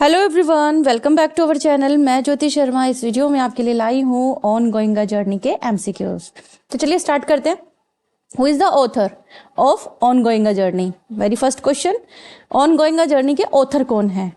Hello everyone, welcome back to our channel. मैं ज्योति शर्मा इस video में आपके लिए लाई हूँ ऑन गोइंग अ जर्नी के एमसीक्यूज। तो चलिए स्टार्ट करते हैं। Who is the author of on going a journey? Very first question, on going a journey के ऑथर कौन है?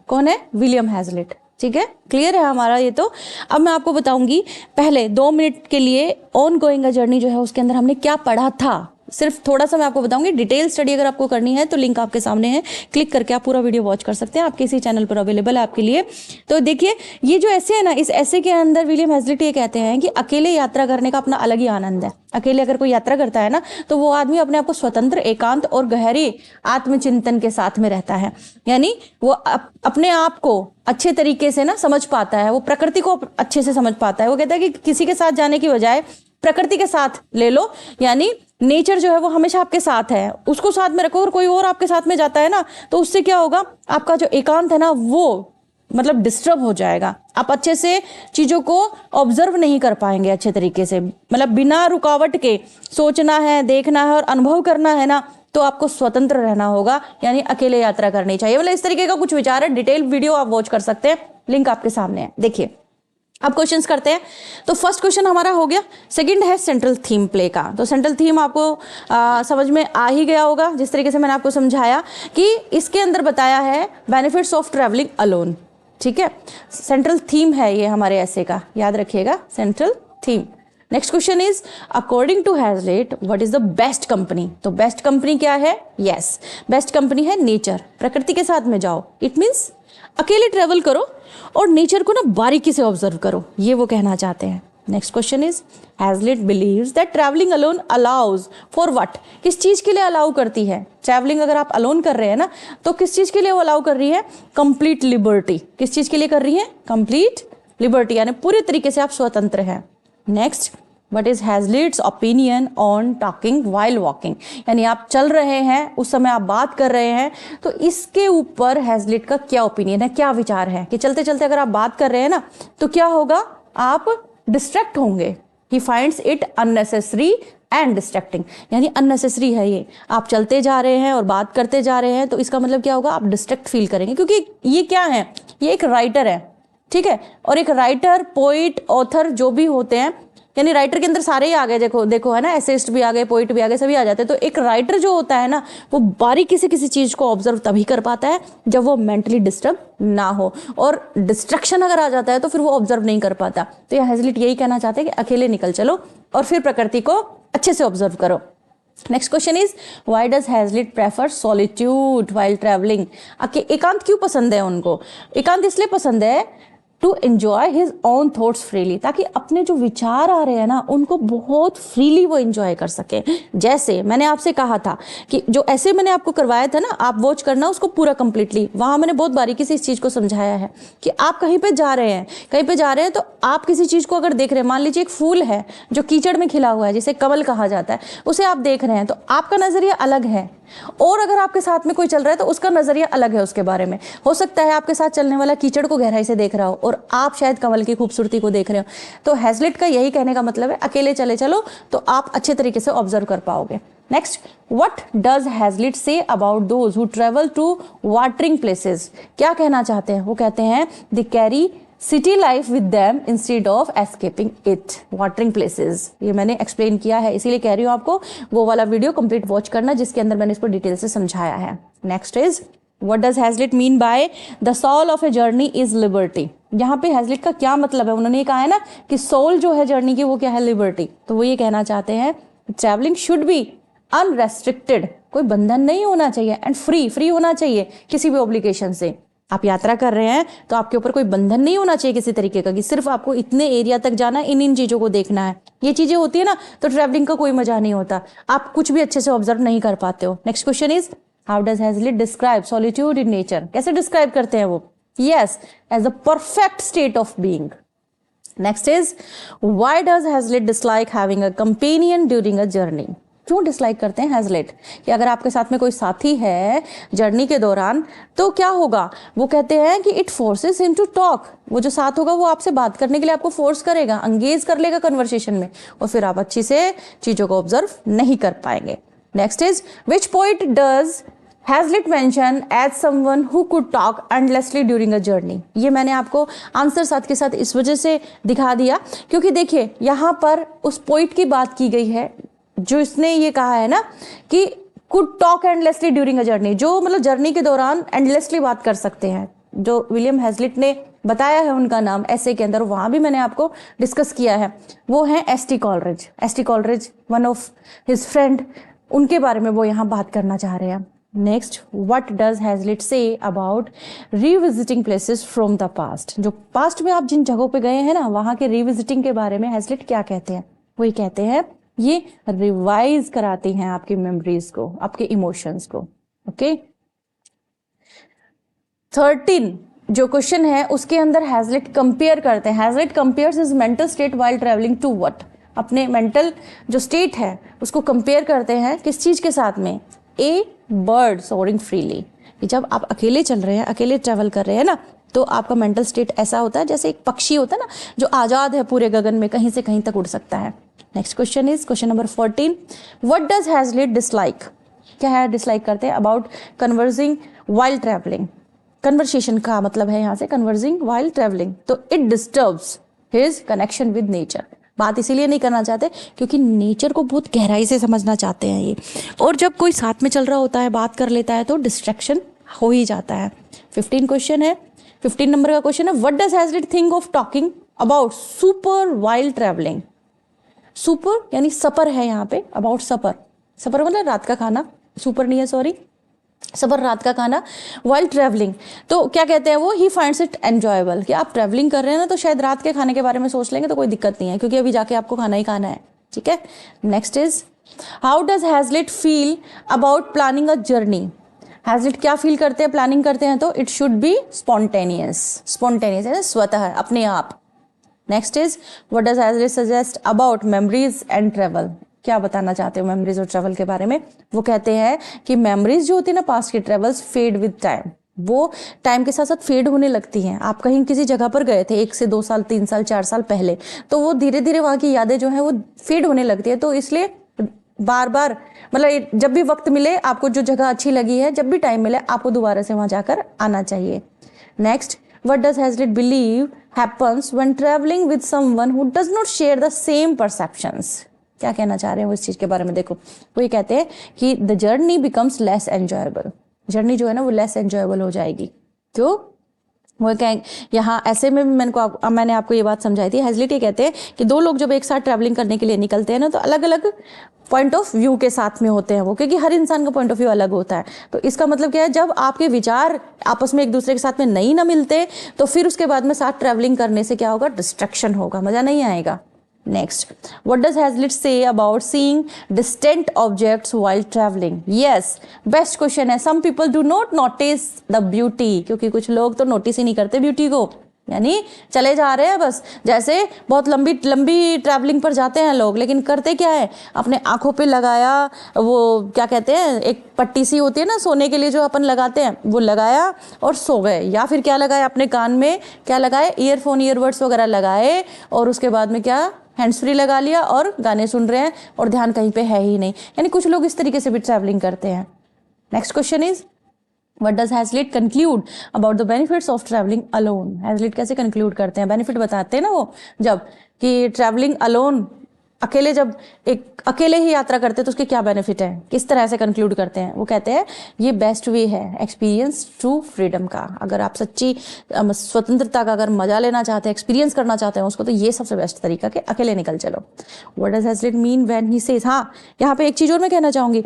William Hazlitt. ठीक है, क्लियर है हमारा ये। तो अब मैं आपको बताऊंगी पहले 2 मिनट के लिए ऑन गोइंग अ जर्नी जो है उसके अंदर हमने क्या पढ़ा था। सिर्फ थोड़ा सा मैं आपको बताऊंगी। डिटेल स्टडी अगर आपको करनी है तो लिंक आपके सामने है, क्लिक करके आप पूरा वीडियो वॉच कर सकते हैं। आपके इसी चैनल पर अवेलेबल है आपके लिए। तो देखिए, ये जो ऐसे है ना, इस ऐसे के अंदर विलियम हैजलिट ये कहते हैं कि अकेले यात्रा करने का अपना अलग ही आनंद है। अकेले अगर कोई यात्रा करता है ना तो वो आदमी अपने आप को स्वतंत्र, एकांत और गहरे आत्मचिंतन के साथ में रहता है। यानी वो अपने आप को अच्छे तरीके से ना समझ पाता है, वो प्रकृति को अच्छे से समझ पाता है। वो कहता है कि किसी के साथ जाने की बजाय प्रकृति के साथ ले लो, यानी नेचर जो है वो हमेशा आपके साथ है, उसको साथ में रखो। और कोई और आपके साथ में जाता है ना तो उससे क्या होगा, आपका जो एकांत है ना वो मतलब डिस्टर्ब हो जाएगा। आप अच्छे से चीजों को ऑब्जर्व नहीं कर पाएंगे अच्छे तरीके से। मतलब बिना रुकावट के सोचना है, देखना है और अनुभव करना है ना, तो आपको स्वतंत्र रहना होगा, यानी अकेले यात्रा करनी चाहिए। मतलब इस तरीके का कुछ विचार है। डिटेल वीडियो आप वॉच कर सकते हैं, लिंक आपके सामने है। देखिए, अब क्वेश्चंस करते हैं। तो फर्स्ट क्वेश्चन हमारा हो गया। सेकंड है सेंट्रल थीम प्ले का। तो सेंट्रल थीम आपको समझ में आ ही गया होगा, जिस तरीके से मैंने आपको समझाया कि इसके अंदर बताया है बेनिफिट्स ऑफ ट्रैवलिंग अलोन। ठीक है, सेंट्रल थीम है ये हमारे ऐसे का, याद रखिएगा, central theme. Next question is according to Hazlitt what is the best company? तो बेस्ट कंपनी क्या है? यस, बेस्ट कंपनी है नेचर। प्रकृति के साथ में जाओ, इट मीन्स अकेले ट्रेवल करो और नेचर को ना बारीकी से ऑब्जर्व करो, ये वो कहना चाहते हैं। Next question is Hazlitt believes that travelling alone allows for what? किस चीज के लिए अलाउ करती है ट्रैवलिंग? अगर आप अलोन कर रहे हैं ना तो किस चीज के लिए वो अलाउ कर रही है? Complete liberty. किस चीज के लिए कर रही है? कंप्लीट लिबर्टी, यानी पूरे तरीके से आप स्वतंत्र हैं। Next, What is Hazlitt's opinion on talking while walking? यानी आप चल रहे हैं, उस समय आप बात कर रहे हैं, तो इसके ऊपर हैजलिट का क्या ओपिनियन है, क्या विचार है कि चलते चलते अगर आप बात कर रहे हैं ना तो क्या होगा, आप डिस्ट्रैक्ट होंगे। He finds it unnecessary and distracting, यानी अननेसेसरी है ये। आप चलते जा रहे हैं और बात करते जा रहे हैं तो इसका मतलब क्या होगा, आप डिस्ट्रैक्ट फील करेंगे। क्योंकि ये क्या है, ये एक राइटर है, ठीक है। और एक राइटर, पोइट, ऑथर जो भी होते हैं, यानी राइटर के अंदर सारे ही आ गए। देखो देखो है ना, एसेइस्ट भी आ गए, पोइट भी आ गए, सभी आ जाते हैं। तो एक राइटर जो होता है ना वो बारीकी से किसी चीज को ऑब्जर्व तभी कर पाता है जब वो मेंटली डिस्टर्ब ना हो। और डिस्ट्रैक्शन अगर आ जाता है तो फिर वो ऑब्जर्व नहीं कर पाता। तो ये हैजलिट यही कहना चाहते हैं कि अकेले निकल चलो और फिर प्रकृति को अच्छे से ऑब्जर्व करो। Next question is why does Hazlitt prefer solitude while travelling? एकांत क्यों पसंद है उनको? एकांत इसलिए पसंद है to enjoy his own thoughts freely, ताकि अपने जो विचार आ रहे हैं ना उनको बहुत फ्रीली वो एंजॉय कर सके। जैसे मैंने आपसे कहा था कि जो ऐसे मैंने आपको करवाया था ना, आप वॉच करना उसको पूरा कंप्लीटली। वहां मैंने बहुत बारीकी से इस चीज को समझाया है कि आप कहीं पे जा रहे हैं, कहीं पे जा रहे हैं तो आप किसी चीज को अगर देख रहे हैं, मान लीजिए एक फूल है जो कीचड़ में खिला हुआ है, जिसे कमल कहा जाता है, उसे आप देख रहे हैं तो आपका नजरिया अलग है। और अगर आपके साथ में कोई चल रहा है तो उसका नजरिया अलग है उसके बारे में। हो सकता है आपके साथ चलने वाला कीचड़ को गहराई से देख रहा हो और आप शायद कमल की खूबसूरती को देख रहे हो। तो हैजलिट का यही कहने का मतलब है, अकेले चले चलो तो आप अच्छे तरीके से ऑब्जर्व कर पाओगे। Next, what does Hazlitt say about those who travel to watering places? क्या कहना चाहते हैं? वो कहते हैं they carry city life with them instead of escaping it. Watering places ये मैंने एक्सप्लेन किया है, इसीलिए कह रही हूँ आपको वो वाला वीडियो कंप्लीट वॉच करना जिसके अंदर मैंने इसको डिटेल से समझाया है। Next is what does Hazlitt mean by the soul of a journey is liberty? यहाँ पे हैजलिट का क्या मतलब है? उन्होंने ये कहा है ना कि सोल जो है जर्नी की वो क्या है? लिबर्टी। तो वो ये कहना चाहते हैं ट्रैवलिंग शुड बी अनरेस्ट्रिक्टेड, कोई बंधन नहीं होना चाहिए, एंड फ्री होना चाहिए किसी भी ऑब्लिगेशन से। आप यात्रा कर रहे हैं तो आपके ऊपर कोई बंधन नहीं होना चाहिए किसी तरीके का कि सिर्फ आपको इतने एरिया तक जाना है, इन चीजों को देखना है। ये चीजें होती है ना तो ट्रैवलिंग का कोई मजा नहीं होता, आप कुछ भी अच्छे से ऑब्जर्व नहीं कर पाते हो। Next question is how does Hazlitt describe solitude in nature? कैसे डिस्क्राइब करते हैं वो? Yes, as the perfect state of being. Next is why does Hazlitt dislike having a companion during a journey? क्यों dislike करते हैं Hazlitt कि अगर आपके साथ में कोई साथी है जर्नी के दौरान तो क्या होगा? वो कहते हैं कि it forces him to talk. वो जो साथ होगा वो आपसे बात करने के लिए आपको फोर्स करेगा, एंगेज कर लेगा कन्वर्सेशन में, और फिर आप अच्छी से चीजों को ऑब्जर्व नहीं कर पाएंगे। Next is which poet does Hazlitt mention as someone who could talk endlessly during a journey. ये मैंने आपको आंसर साथ के साथ इस वजह से दिखा दिया क्योंकि देखिए यहाँ पर उस पोइट की बात की गई है जो इसने ये कहा है ना कि could talk endlessly during a journey, जो मतलब जर्नी के दौरान एंडलेसली बात कर सकते हैं, जो विलियम हैजलिट ने बताया है उनका नाम ऐसे के अंदर, वहां भी मैंने आपको डिस्कस किया है, वो है ST. Coleridge. ST. Coleridge one of his friend, उनके बारे में वो यहाँ बात करना चाह रहे हैं। Next, what does Hazlitt say about revisiting places from the past. जो पास्ट में आप जिन जगहों पे गए हैं ना, वहां के रिविजिटिंग के बारे में हैजलिट क्या कहते हैं? वही कहते हैं ये रिवाइज कराती हैं आपकी मेमोरीज को, आपके इमोशंस को। ओके, 13 जो क्वेश्चन है उसके अंदर हैजलिट कंपेयर करते हैं। Hazlitt compares his mental state while travelling to what? अपने मेंटल जो स्टेट है उसको कंपेयर करते हैं किस चीज के साथ में? ए बर्ड सोअरिंग फ्रीली। जब आप अकेले चल रहे हैं, अकेले ट्रैवल कर रहे हैं ना, तो आपका मेंटल स्टेट ऐसा होता है जैसे एक पक्षी होता है ना जो आजाद है पूरे गगन में, कहीं से कहीं तक उड़ सकता है। Next question is question number 14, what does Hazlitt dislike? क्या है डिसलाइक करते हैं? About conversing while travelling. Conversation का मतलब है यहाँ से कन्वर्सिंग वाइल ट्रैवलिंग, तो it disturbs his connection with nature. बात इसीलिए नहीं करना चाहते क्योंकि नेचर को बहुत गहराई से समझना चाहते हैं ये, और जब कोई साथ में चल रहा होता है, बात कर लेता है, तो डिस्ट्रैक्शन हो ही जाता है। 15 क्वेश्चन है, 15 नंबर का क्वेश्चन है, what does Hazlitt think of talking about super while travelling? Super यानी सपर है यहाँ पे, अबाउट सपर, सपर मतलब रात का खाना, सुपर नहीं है सॉरी, सबर रात का खाना, वाइल ट्रैवलिंग। तो क्या कहते हैं वो? ही फाइंड्स इट एंजॉयबल, कि आप ट्रैवलिंग कर रहे हैं ना तो शायद रात के खाने के बारे में सोच लेंगे तो कोई दिक्कत नहीं है क्योंकि अभी जाके आपको खाना ही खाना है। ठीक है, next is how does Hazlitt feel about planning a journey? Hazlitt क्या फील करते हैं प्लानिंग करते हैं तो? It should be spontaneous. Spontaneous है स्वतः, अपने आप। Next is what does Hazlitt suggest about memories and travel? क्या बताना चाहते हो मेमोरीज और ट्रैवल के बारे में? वो कहते हैं कि मेमोरीज जो होती है ना पास्ट की, ट्रेवल्स फेड विद टाइम, वो टाइम के साथ साथ फेड होने लगती हैं। आप कहीं किसी जगह पर गए थे 1 से 2 साल 3 साल 4 साल पहले, तो वो धीरे धीरे वहां की यादें जो है वो फेड होने लगती है। तो इसलिए बार बार मतलब जब भी वक्त मिले आपको, जो जगह अच्छी लगी है, जब भी टाइम मिले आपको दोबारा से वहां जाकर आना चाहिए। Next, what does Hazlitt believe happens when traveling with someone who does not share the same perceptions? क्या कहना चाह रहे हैं वो इस चीज के बारे में? देखो, वो ये कहते हैं कि the journey becomes less enjoyable. Journey जो है ना वो लेस एंजॉयबल हो जाएगी। क्यों? वो कहें यहाँ ऐसे में भी मैंने आपको ये बात समझाई थी। हैजलिट ये कहते हैं कि दो लोग जब एक साथ ट्रैवलिंग करने के लिए निकलते हैं ना, तो अलग अलग पॉइंट ऑफ व्यू के साथ में होते हैं वो, क्योंकि हर इंसान का पॉइंट ऑफ व्यू अलग होता है। तो इसका मतलब क्या है, जब आपके विचार आपस में एक दूसरे के साथ में नहीं ना मिलते, तो फिर उसके बाद में साथ ट्रैवलिंग करने से क्या होगा? डिस्ट्रैक्शन होगा, मजा नहीं आएगा। Next, what does Hazlitt say about seeing distant objects while traveling? Yes, best question है। Some people do not notice the beauty, क्योंकि कुछ लोग तो नोटिस ही नहीं करते ब्यूटी को, यानी चले जा रहे हैं बस। जैसे बहुत लंबी लंबी ट्रैवलिंग पर जाते हैं लोग, लेकिन करते क्या है? अपने आंखों पे लगाया, वो क्या कहते हैं, एक पट्टी सी होती है ना सोने के लिए जो अपन लगाते हैं, वो लगाया और सो गए। या फिर क्या लगाया अपने कान में, क्या लगाए? ईयरफोन, ईयरबड्स वगैरह लगाए, और उसके बाद में क्या, हैंड्स फ्री लगा लिया और गाने सुन रहे हैं और ध्यान कहीं पे है ही नहीं। यानी कुछ लोग इस तरीके से भी ट्रैवलिंग करते हैं। Next question is what does Hazlitt conclude about the benefits of travelling alone? Hazlitt कैसे कंक्लूड करते हैं? बेनिफिट बताते हैं ना वो, जब कि ट्रैवलिंग अलोन, अकेले, जब एक अकेले ही यात्रा करते हैं तो उसके क्या बेनिफिट है, किस तरह से कंक्लूड करते हैं? वो कहते हैं ये बेस्ट वे है एक्सपीरियंस ट्रू फ्रीडम का। अगर आप सच्ची स्वतंत्रता का अगर मजा लेना चाहते हैं, एक्सपीरियंस करना चाहते हैं उसको, तो ये सबसे बेस्ट तरीका कि अकेले निकल चलो। What does Hazlitt mean when he says? हाँ, यहाँ पे एक चीज और मैं कहना चाहूंगी,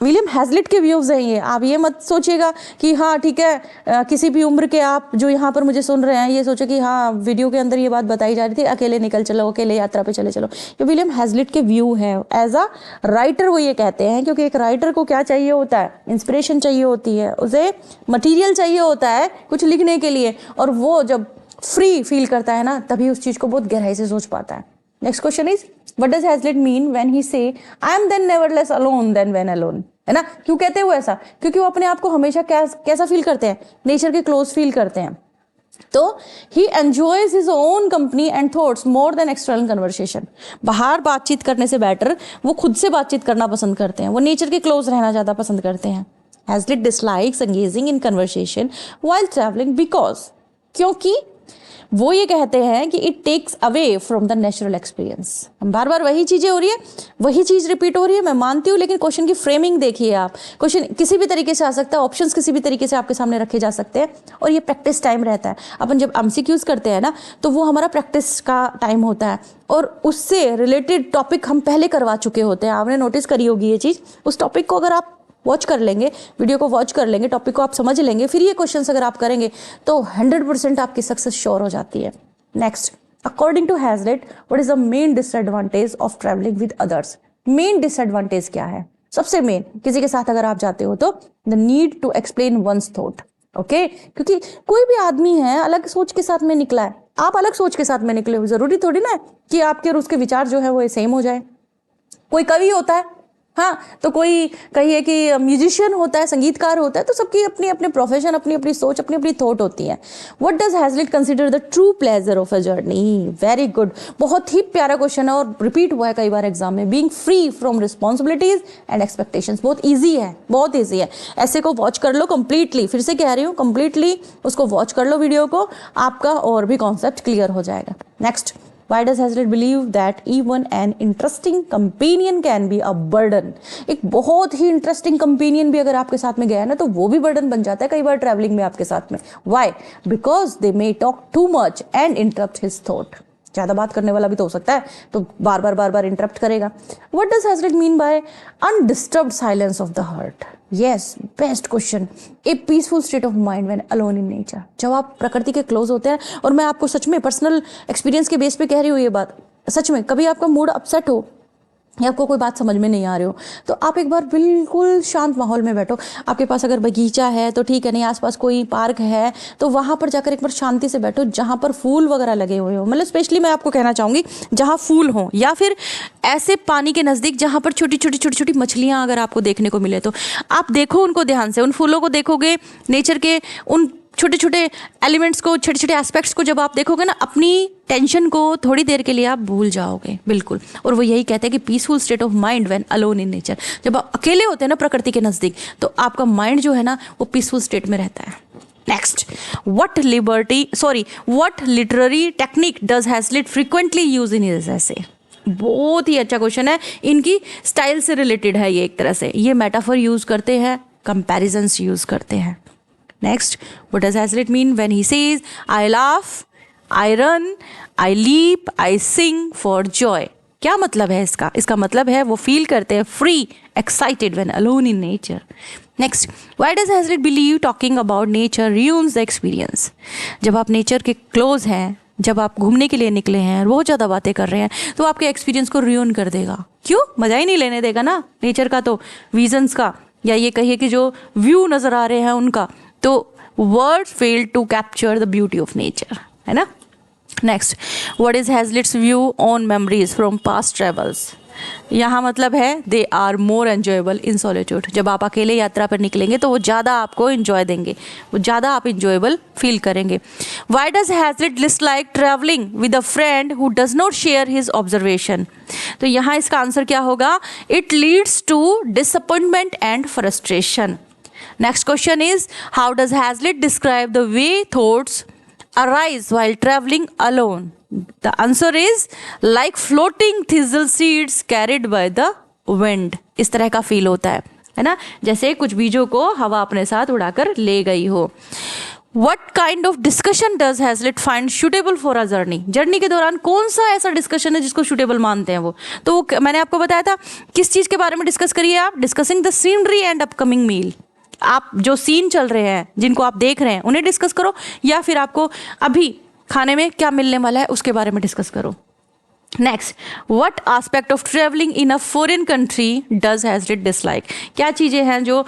विलियम हैजलिट के व्यूज हैं ये। आप ये मत सोचिएगा कि हाँ ठीक है, किसी भी उम्र के आप जो यहाँ पर मुझे सुन रहे हैं ये सोचे कि हाँ वीडियो के अंदर ये बात बताई जा रही थी अकेले निकल चलो, अकेले यात्रा पे चले चलो। ये विलियम हैजलिट के व्यू है एज अ राइटर। वो ये कहते हैं क्योंकि एक राइटर को क्या चाहिए होता है? इंस्पिरेशन चाहिए होती है, उसे मटीरियल चाहिए होता है कुछ लिखने के लिए, और वो जब फ्री फील करता है ना, तभी उस चीज को बहुत गहराई से सोच पाता है। Next question is what does Hazlitt mean when he say I am then never less alone than when alone? है ना, क्यों कहते हैं वो ऐसा? क्योंकि वो अपने आप को हमेशा कैसा फील करते हैं? नेचर के क्लोज फील करते हैं। तो he enjoys his own company and thoughts more than external conversation. बाहर बातचीत करने से बेटर वो खुद से बातचीत करना पसंद करते हैं, वो नेचर के क्लोज रहना ज्यादा पसंद करते हैं। Hazlitt dislikes engaging in conversation while travelling because, क्योंकि वो ये कहते हैं कि it takes away from the natural experience. हम बार बार वही चीज़ें हो रही है, वही चीज़ रिपीट हो रही है, मैं मानती हूँ, लेकिन क्वेश्चन की फ्रेमिंग देखिए आप। क्वेश्चन किसी भी तरीके से आ सकता है, ऑप्शंस किसी भी तरीके से आपके सामने रखे जा सकते हैं, और ये प्रैक्टिस टाइम रहता है। अपन जब एमसीक्यूज करते हैं ना, तो वो हमारा प्रैक्टिस का टाइम होता है, और उससे रिलेटेड टॉपिक हम पहले करवा चुके होते हैं। आपने नोटिस करी होगी ये चीज़। उस टॉपिक को अगर आप वॉच कर लेंगे, वीडियो को वॉच कर लेंगे, टॉपिक को आप समझ लेंगे, फिर ये क्वेश्चंस अगर आप करेंगे तो 100% आपकी सक्सेस श्योर हो जाती है। Next, according to Hazlitt, what is the main disadvantage of travelling with others? Main disadvantage क्या है? सबसे मेन, किसी के साथ अगर आप जाते हो तो the need to explain one's thought. Okay, क्योंकि कोई भी आदमी है अलग सोच के साथ में निकला है, आप अलग सोच के साथ में निकले हो, जरूरी थोड़ी ना है कि आपके और उसके विचार जो है वो सेम हो जाए। कोई कवि होता है, हाँ, तो कोई कहिए कि म्यूजिशियन होता है, संगीतकार होता है, तो सबकी अपनी अपनी प्रोफेशन, अपनी अपनी सोच, अपनी अपनी थॉट होती है। What does Hazlitt consider the true pleasure of a journey? Very good, बहुत ही प्यारा क्वेश्चन है और रिपीट हुआ है कई बार एग्जाम में। Being free from responsibilities and expectations, बहुत ईजी है, बहुत ईजी है। ऐसे को वॉच कर लो कंप्लीटली, फिर से कह रही हूँ, कंप्लीटली उसको वॉच कर लो वीडियो को, आपका और भी कॉन्सेप्ट क्लियर हो जाएगा। Next, why does Hazlitt believe that even an interesting companion can be a burden? एक बहुत ही इंटरेस्टिंग कंपेनियन भी अगर आपके साथ में गया है ना, तो वो भी बर्डन बन जाता है कई बार ट्रैवलिंग में आपके साथ में। Why? Because they may talk too much and interrupt his thought. ज़्यादा बात करने वाला भी तो हो सकता है, तो बार बार इंटरप्ट करेगा। What does Hazlitt mean by undisturbed silence of the heart? Yes, best question. A peaceful state of mind when alone in nature. जब आप प्रकृति के क्लोज होते हैं, और मैं आपको सच में पर्सनल एक्सपीरियंस के बेस पे कह रही हूँ ये बात, सच में कभी आपका मूड अपसेट हो या आपको कोई बात समझ में नहीं आ रही हो, तो आप एक बार बिल्कुल शांत माहौल में बैठो। आपके पास अगर बगीचा है तो ठीक है, नहीं आसपास कोई पार्क है तो वहाँ पर जाकर एक बार शांति से बैठो, जहाँ पर फूल वगैरह लगे हुए हो। मतलब स्पेशली मैं आपको कहना चाहूँगी जहाँ फूल हो, या फिर ऐसे पानी के नज़दीक जहाँ पर छोटी छोटी मछलियाँ अगर आपको देखने को मिले, तो आप देखो उनको ध्यान से, उन फूलों को देखोगे, नेचर के उन छोटे छोटे एलिमेंट्स को, छोटे छोटे एस्पेक्ट्स को जब आप देखोगे ना, अपनी टेंशन को थोड़ी देर के लिए आप भूल जाओगे, बिल्कुल। और वो यही कहते हैं कि peaceful state of mind when alone in nature. जब आप अकेले होते हैं ना प्रकृति के नज़दीक, तो आपका माइंड जो है ना वो पीसफुल स्टेट में रहता है। Next, what literary technique does Hazlitt frequently use in his एसे? बहुत ही अच्छा क्वेश्चन है, इनकी स्टाइल से रिलेटेड है ये। एक तरह से ये मेटाफर यूज करते हैं, कंपैरिजंस यूज करते हैं। Next, what does Hazlitt mean when he says, I laugh, I run, I leap, I sing for joy? क्या मतलब है इसका? इसका मतलब है वो फील करते हैं free, excited when alone in nature. Next, why does Hazlitt believe talking about nature ruins the experience? जब आप नेचर के क्लोज हैं, जब आप घूमने के लिए निकले हैं, बहुत ज़्यादा बातें कर रहे हैं, तो आपके एक्सपीरियंस को ruin कर देगा। क्यों? मज़ा ही नहीं लेने देगा ना नेचर का, तो विजन्स का, या ये कहिए कि जो व्यू नज़र आ रहे हैं उनका, तो word fail to capture the beauty of nature, है ना। Next, what is Hazlitt's view on memories from past travels? यहाँ मतलब है they are more enjoyable in solitude. जब आप अकेले यात्रा पर निकलेंगे तो वो ज़्यादा आपको इन्जॉय देंगे, वो ज़्यादा आप इंजॉयबल फील करेंगे। Why does Hazlitt dislike travelling with a friend who does not share his observation? तो यहाँ इसका आंसर क्या होगा? It leads to disappointment and frustration. Next question is, how does Hazlitt describe the way thoughts arise while traveling alone? The answer is like floating thistle seeds carried by the wind. इस तरह का feel होता है ना, जैसे कुछ बीजों को हवा अपने साथ उड़ाकर ले गई हो। What kind of discussion does Hazlitt find suitable for a journey? Journey के दौरान कौन सा ऐसा डिस्कशन है जिसको सुटेबल मानते हैं वो? तो मैंने आपको बताया था किस चीज़ के बारे में डिस्कस करिए आप, discussing the scenery and upcoming meal. आप जो सीन चल रहे हैं, जिनको आप देख रहे हैं, उन्हें डिस्कस करो, या फिर आपको अभी खाने में क्या मिलने वाला है उसके बारे में डिस्कस करो। Next, what aspect of travelling in a foreign country does Hazlitt dislike? क्या चीज़ें हैं जो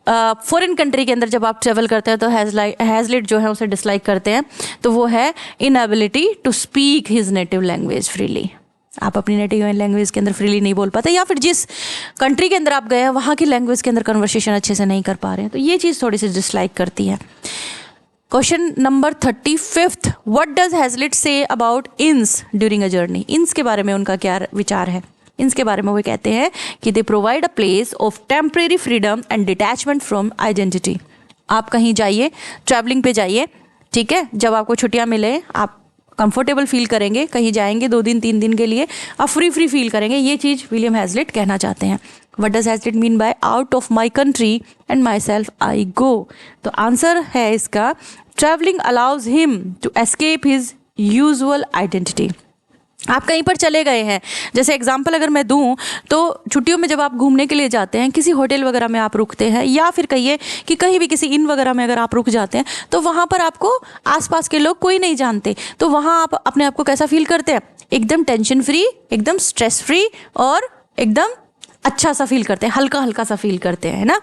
फॉरेन कंट्री के अंदर जब आप ट्रेवल करते हैं तो हैजलिट जो है उसे डिसलाइक करते हैं? तो वो है inability to speak his native language freely. आप अपनी नेटिव लैंग्वेज के अंदर फ्रीली नहीं बोल पाते, या फिर जिस कंट्री के अंदर आप गए हैं वहाँ की लैंग्वेज के अंदर कन्वर्सेशन अच्छे से नहीं कर पा रहे हैं, तो ये चीज़ थोड़ी सी डिसलाइक करती है। Question number 35, what does Hazlitt say about इंस ड्यूरिंग अ जर्नी? इंस के बारे में उनका क्या विचार है? इनके बारे में वो कहते हैं कि they provide a place of temporary freedom and detachment from identity. आप कहीं जाइए, ट्रैवलिंग पे जाइए, ठीक है, जब आपको छुट्टियां मिले आप कंफर्टेबल फील करेंगे, कहीं जाएंगे 2 दिन 3 दिन के लिए, आप फ्री फील करेंगे। ये चीज़ विलियम हैजलिट कहना चाहते हैं। What does Hazlitt mean by out of my country and myself I go? तो आंसर है इसका, travelling allows him to escape his usual identity. आप कहीं पर चले गए हैं, जैसे एग्जाम्पल अगर मैं दूं तो छुट्टियों में जब आप घूमने के लिए जाते हैं, किसी होटल वगैरह में आप रुकते हैं, या फिर कहिए कि कहीं भी किसी इन वगैरह में अगर आप रुक जाते हैं, तो वहाँ पर आपको आसपास के लोग कोई नहीं जानते, तो वहाँ आप अपने आप को कैसा फील करते हैं? एकदम टेंशन फ्री, एकदम स्ट्रेस फ्री और एकदम अच्छा सा फील करते हैं, हल्का हल्का सा फील करते हैं, है ना।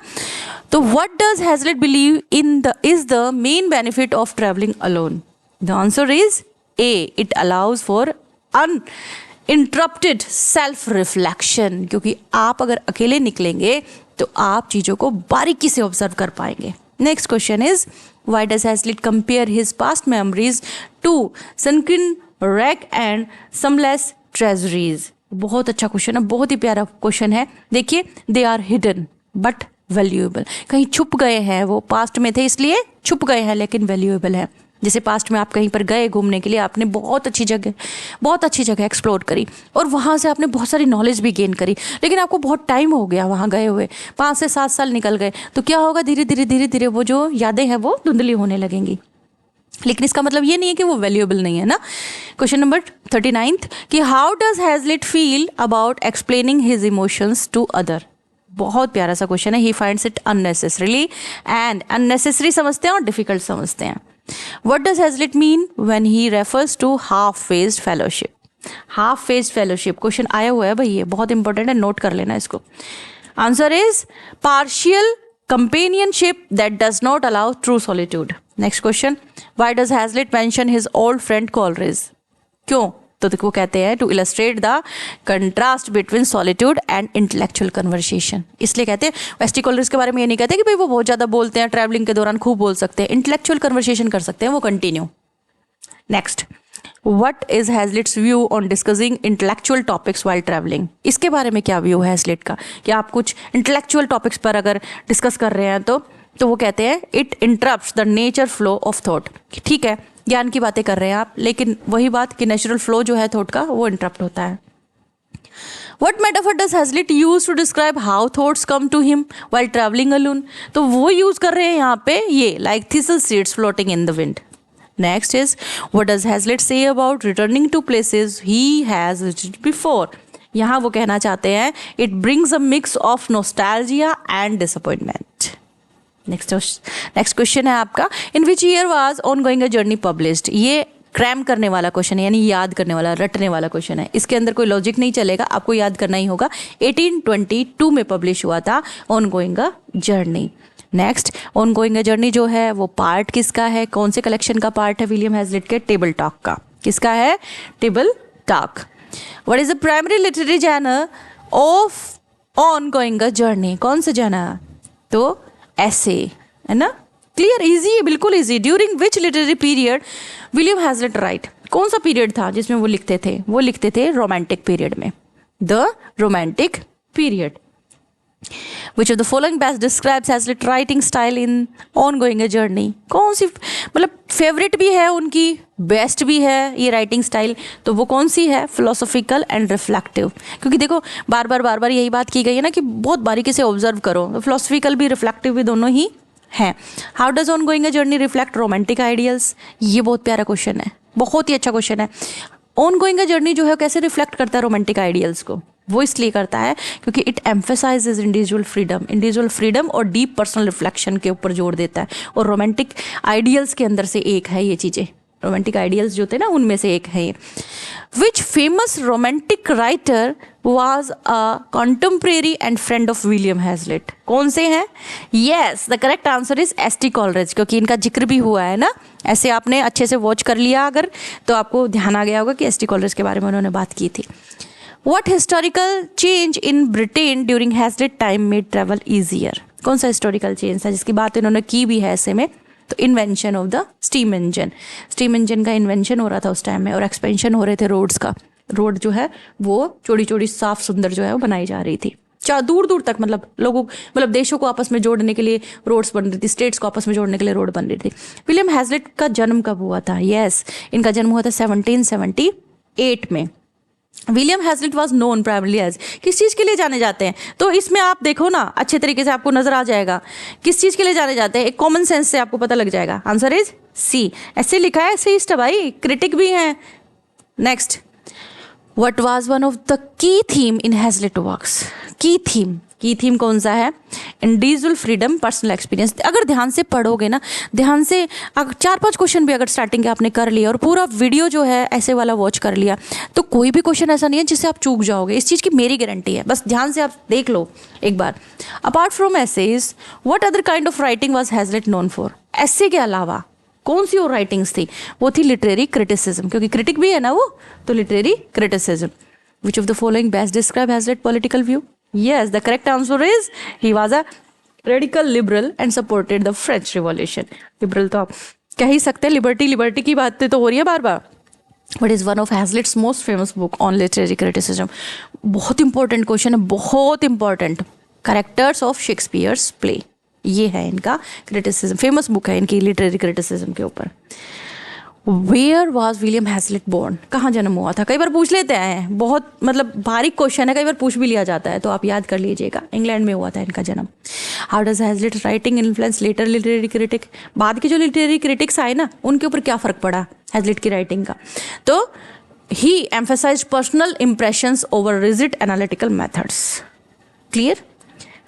तो what does Hazlitt believe in is the main benefit of travelling alone? The answer is a, it allows for uninterrupted self reflection, क्योंकि आप अगर अकेले निकलेंगे तो आप चीज़ों को बारीकी से ऑब्जर्व कर पाएंगे। Next question is, why does Hazlitt compare his past memories to sunken wreck and sumless treasuries? बहुत अच्छा क्वेश्चन है, बहुत ही प्यारा क्वेश्चन है। देखिए, they are hidden but valuable, कहीं छुप गए हैं, वो पास्ट में थे इसलिए छुप गए हैं, लेकिन वैल्यूएबल है। जैसे पास्ट में आप कहीं पर गए घूमने के लिए, आपने बहुत अच्छी जगह एक्सप्लोर करी और वहाँ से आपने बहुत सारी नॉलेज भी गेन करी, लेकिन आपको बहुत टाइम हो गया वहाँ गए हुए, 5 से 7 साल निकल गए, तो क्या होगा, धीरे धीरे वो जो यादें हैं वो धुंधली होने लगेंगी। लेकिन इसका मतलब ये नहीं है कि वो वैल्यूएबल नहीं है ना। क्वेश्चन नंबर 39 कि how does Hazlitt feel about explaining his emotions to other? बहुत प्यारा सा क्वेश्चन है। He finds it unnecessarily, and unnecessary समझते हैं और डिफिकल्ट समझते हैं। What does Hazlitt mean when he refers to half faced fellowship? Half faced fellowship question आया हुआ है भाई, ये बहुत इंपॉर्टेंट है, नोट कर लेना इसको। Answer is partial companionship that does not allow true solitude. Next question, why does Hazlitt mention his old friend Coleridge? क्यों? तो देखो कहते हैं to illustrate the contrast between solitude and intellectual conversation. इसलिए कहते हैं, वेस्टी कॉलरिज के बारे में ये नहीं कहते कि भाई वो बहुत ज़्यादा बोलते हैं, ट्रैवलिंग के दौरान खूब बोल सकते हैं, इंटेलेक्चुअल कन्वर्सेशन कर सकते हैं वो continue. Next, What is Hazlitt's view on discussing intellectual topics while traveling? इसके बारे में क्या व्यू है हैजलिट का कि आप कुछ इंटेलेक्चुअल टॉपिक्स पर अगर डिस्कस कर रहे हैं तो वो कहते हैं it interrupts the nature flow of thought. ठीक है, ज्ञान की बातें कर रहे हैं आप, लेकिन वही बात कि नेचुरल फ्लो जो है थॉट का वो इंटरप्ट होता है। What metaphor does Hazlitt use to describe how thoughts come to him while traveling alone? तो वो यूज कर रहे हैं यहाँ पे ये like thistle seeds floating in the wind. Next is, what does Hazlitt say about returning to places he has visited before? यहाँ वो कहना चाहते हैं it brings a mix of nostalgia and disappointment. Next question है आपका, in which year was Ongoing a Journey published? ये cram करने वाला क्वेश्चन है, यानी याद करने वाला, रटने वाला क्वेश्चन है। इसके अंदर कोई लॉजिक नहीं चलेगा, आपको याद करना ही होगा। 1822 में पब्लिश हुआ था ongoing a journey. Next, ongoing a journey जो है वो पार्ट किसका है, कौन से कलेक्शन का पार्ट है? विलियम हैजलिट के टेबल टॉक का। किसका है? Table talk. What is the primary literary journal of ongoing a journey? कौन सा जर्नल? तो ऐसे, है ना, क्लियर, इजी है, बिल्कुल easy. During which literary period William Hazlitt right? कौन सा पीरियड था जिसमें वो लिखते थे? वो लिखते थे रोमांटिक पीरियड में, the romantic period. Which of the following best describes Hazlitt writing style in ongoing a journey? कौन सी मतलब फेवरेट भी है उनकी, बेस्ट भी है ये राइटिंग स्टाइल, तो वो कौन सी है? Philosophical and reflective. क्योंकि देखो बार बार यही बात की गई है ना कि बहुत बारीकी से ऑब्जर्व करो, तो फिलोसॉफिकल भी रिफ्लेक्टिव भी दोनों ही हैं। How does ongoing a journey reflect romantic ideals? ये बहुत प्यारा क्वेश्चन है, बहुत ही अच्छा क्वेश्चन है। ऑनगोइंग अ जर्नी जो है कैसे रिफ्लेक्ट करता है रोमांटिक आइडियल्स को? वो इसलिए करता है क्योंकि इट एम्फेसाइजेज इंडिविजुअल फ्रीडम और डीप पर्सनल रिफ्लेक्शन के ऊपर जोर देता है। और रोमांटिक आइडियल्स के अंदर से एक है ये चीज़ें, रोमांटिक आइडियल्स जो थे ना उनमें से एक है ये। Which famous romantic writer was a contemporary and friend of William Hazlitt? कौन से हैं? Yes, the correct answer is ST. Coleridge, क्योंकि इनका जिक्र भी हुआ है ना। ऐसे आपने अच्छे से वॉच कर लिया अगर, तो आपको ध्यान आ गया होगा कि एस.टी. कॉलरिज के बारे में उन्होंने बात की थी। What historical change in Britain during Hazlitt time made travel easier? कौन सा हिस्टोरिकल चेंज था जिसकी बात इन्होंने की भी है ऐसे में? तो invention of the steam engine. Steam engine का इन्वेंशन हो रहा था उस टाइम में और एक्सपेंशन हो रहे थे रोड्स का, रोड जो है वो चौड़ी चौड़ी साफ सुंदर जो है वो बनाई जा रही थी। दूर दूर तक मतलब देशों को आपस में जोड़ने के लिए रोड्स बन रही थी, स्टेट्स को आपस में जोड़ने के लिए रोड बन रही थी। विलियम हैजलिट का जन्म कब हुआ था? यस, इनका जन्म हुआ था 1778 में। William Hazlitt was known primarily as, किस चीज़ के लिए जाने जाते हैं? तो इसमें आप देखो ना, अच्छे तरीके से आपको नजर आ जाएगा किस चीज़ के लिए जाने जाते हैं। एक कॉमन सेंस से आपको पता लग जाएगा। Answer is C. ऐसे लिखा है, एसेइस्ट है भाई, क्रिटिक भी हैं। Next, what was one of the key theme in Hazlitt works? Key theme कौन सा है? Individual freedom, personal experience. अगर ध्यान से पढ़ोगे ना, ध्यान से अगर 4-5 क्वेश्चन भी अगर स्टार्टिंग के आपने कर लिया और पूरा वीडियो जो है ऐसे वाला वॉच कर लिया, तो कोई भी क्वेश्चन ऐसा नहीं है जिससे आप चूक जाओगे। इस चीज़ की मेरी गारंटी है, बस ध्यान से आप देख लो एक बार। Apart from essays, what other kind of writing was Hazlitt known for? ऐसे के अलावा कौन सी और राइटिंग्स थी? वो थी लिटरेरी क्रिटिसिज्म, क्योंकि क्रिटिक भी है ना वो, तो literary criticism. Which of the following best describe Hazlitt political view? Yes, the correct answer is he was a radical liberal and supported the French Revolution. Liberal तो आप कह ही सकते हैं, लिबर्टी की बातें तो हो रही है बार बार। What is one of Hazlitt's most famous book on literary criticism? बहुत इंपॉर्टेंट क्वेश्चन है, बहुत important. Characters of Shakespeare's play, ये है इनका क्रिटिसिज्म, फेमस बुक है इनकी लिटरेरी क्रिटिसिज्म के ऊपर। Where was William Hazlitt born? कहाँ जन्म हुआ था? कई बार पूछ लेते हैं, बहुत मतलब बारीक क्वेश्चन है, कई बार पूछ भी लिया जाता है, तो आप याद कर लीजिएगा। इंग्लैंड में हुआ था इनका जन्म। How does Hazlitt writing influence later literary critic? बाद के जो लिटरेरी क्रिटिक्स आए ना, उनके ऊपर क्या फ़र्क पड़ा हैजलिट की राइटिंग का? तो he emphasize personal impressions over rigid analytical methods. Clear?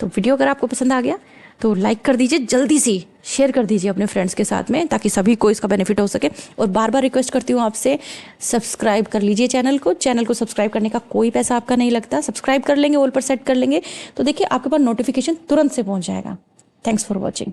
तो वीडियो अगर आपको पसंद आ गया तो लाइक कर दीजिए, जल्दी से शेयर कर दीजिए अपने फ्रेंड्स के साथ में, ताकि सभी को इसका बेनिफिट हो सके। और बार बार रिक्वेस्ट करती हूँ आपसे, सब्सक्राइब कर लीजिए चैनल को सब्सक्राइब करने का कोई पैसा आपका नहीं लगता। सब्सक्राइब कर लेंगे, ऑल पर सेट कर लेंगे, तो देखिए आपके पास नोटिफिकेशन तुरंत से पहुँच जाएगा। Thanks for watching.